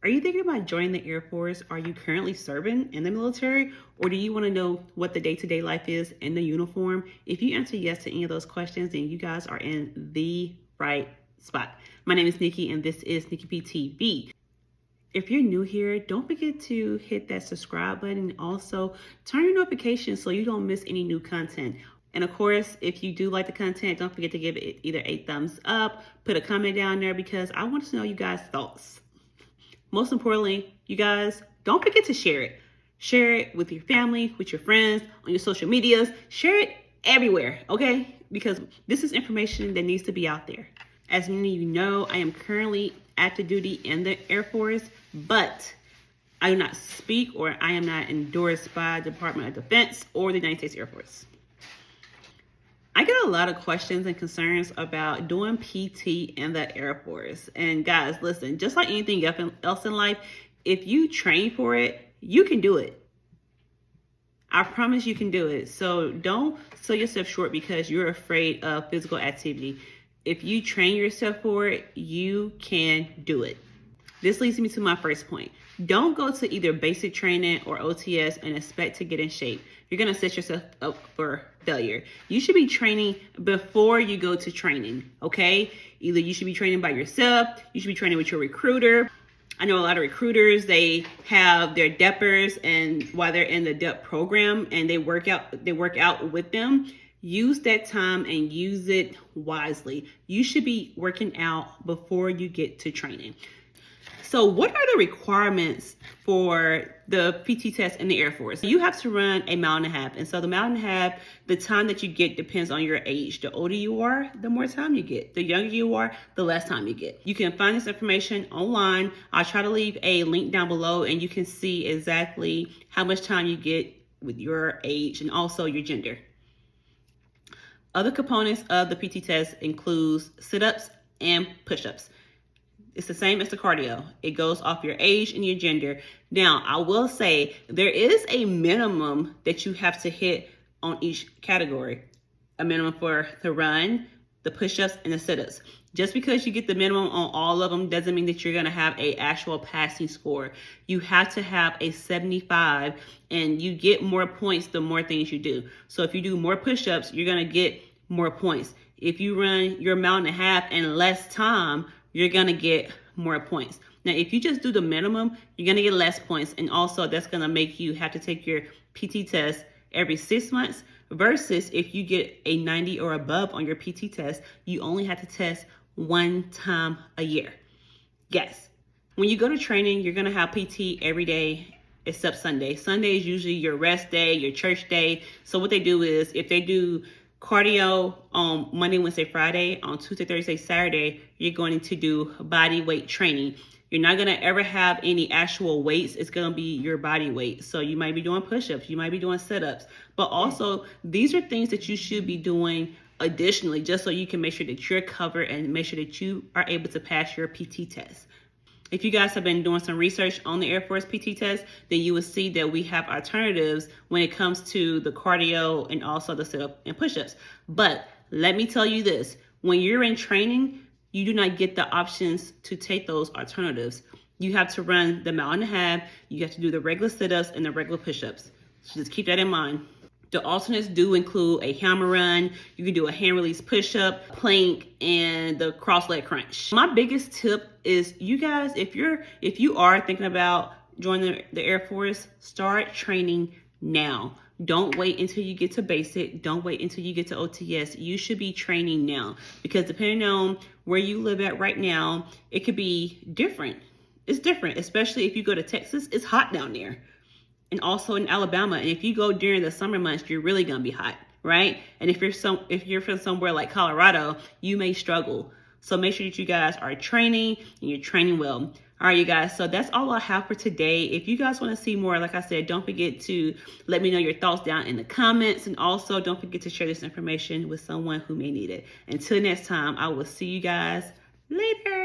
Are you thinking about joining the Air Force? Are you currently serving in the military? Or do you want to know what the day-to-day life is in the uniform? If you answer yes to any of those questions, then you guys are in the right spot. My name is Nikki, and this is Nikki P TV. If you're new here, don't forget to hit that subscribe button and also turn your notifications so you don't miss any new content. And of course, if you do like the content, don't forget to give it either a thumbs up, put a comment down there because I want to know you guys' thoughts. Most importantly, you guys, don't forget to share it. Share it with your family, with your friends, on your social medias. Share it everywhere, okay? Because this is information that needs to be out there. As many of you know, I am currently active duty in the Air Force, but I do not speak or I am not endorsed by the Department of Defense or the United States Air Force. I get a lot of questions and concerns about doing PT in the Air Force. And guys, listen, just like anything else in life, if you train for it, you can do it. I promise you can do it. So don't sell yourself short because you're afraid of physical activity. If you train yourself for it, you can do it. This leads me to my first point. Don't go to either basic training or OTS and expect to get in shape. You're going to set yourself up for failure. You should be training before you go to training, okay? Either you should be training by yourself, you should be training with your recruiter. I know a lot of recruiters, they have their DEPers and while they're in the DEP program and they work out with them. Use that time and use it wisely. You should be working out before you get to training. So what are the requirements for the PT test in the Air Force? You have to run a mile and a half. And so the mile and a half, the time that you get depends on your age. The older you are, the more time you get. The younger you are, the less time you get. You can find this information online. I'll try to leave a link down below and you can see exactly how much time you get with your age and also your gender. Other components of the PT test includes sit-ups and push-ups. It's the same as the cardio. It goes off your age and your gender. Now, I will say there is a minimum that you have to hit on each category. A minimum for the run, the push-ups, and the sit-ups. Just because you get the minimum on all of them doesn't mean that you're going to have an actual passing score. You have to have a 75, and you get more points the more things you do. So if you do more push-ups, you're going to get more points. If you run your mile and a half in less time, you're going to get more points. Now, if you just do the minimum, you're going to get less points. And also that's going to make you have to take your PT test every 6 months versus if you get a 90 or above on your PT test, you only have to test one time a year. Yes. When you go to training, you're going to have PT every day except Sunday. Sunday is usually your rest day, your church day. So what they do is if they do cardio on Monday, Wednesday, Friday, on Tuesday, Thursday, Saturday, you're going to do body weight training. You're not going to ever have any actual weights. It's going to be your body weight. So you might be doing push-ups, you might be doing sit-ups, but also these are things that you should be doing additionally, just so you can make sure that you're covered and make sure that you are able to pass your PT test. If you guys have been doing some research on the Air Force PT test, then you will see that we have alternatives when it comes to the cardio and also the sit-up and push-ups. But let me tell you this, when you're in training, you do not get the options to take those alternatives. You have to run the mile and a half, you have to do the regular sit-ups and the regular push-ups. So just keep that in mind. The alternates do include a hammer run, you can do a hand release push-up, plank, and the cross leg crunch. My biggest tip is you guys, if you are thinking about joining the Air Force, start training now. Don't wait until you get to basic. Don't wait until you get to OTS. You should be training now because depending on where you live at right now, it could be different. It's different, especially if you go to Texas, it's hot down there. And also in Alabama. And if you go during the summer months, you're really going to be hot, right? And if you're from somewhere like Colorado, you may struggle. So make sure that you guys are training and you're training well. All right, you guys. So that's all I have for today. If you guys want to see more, like I said, don't forget to let me know your thoughts down in the comments. And also don't forget to share this information with someone who may need it. Until next time, I will see you guys later.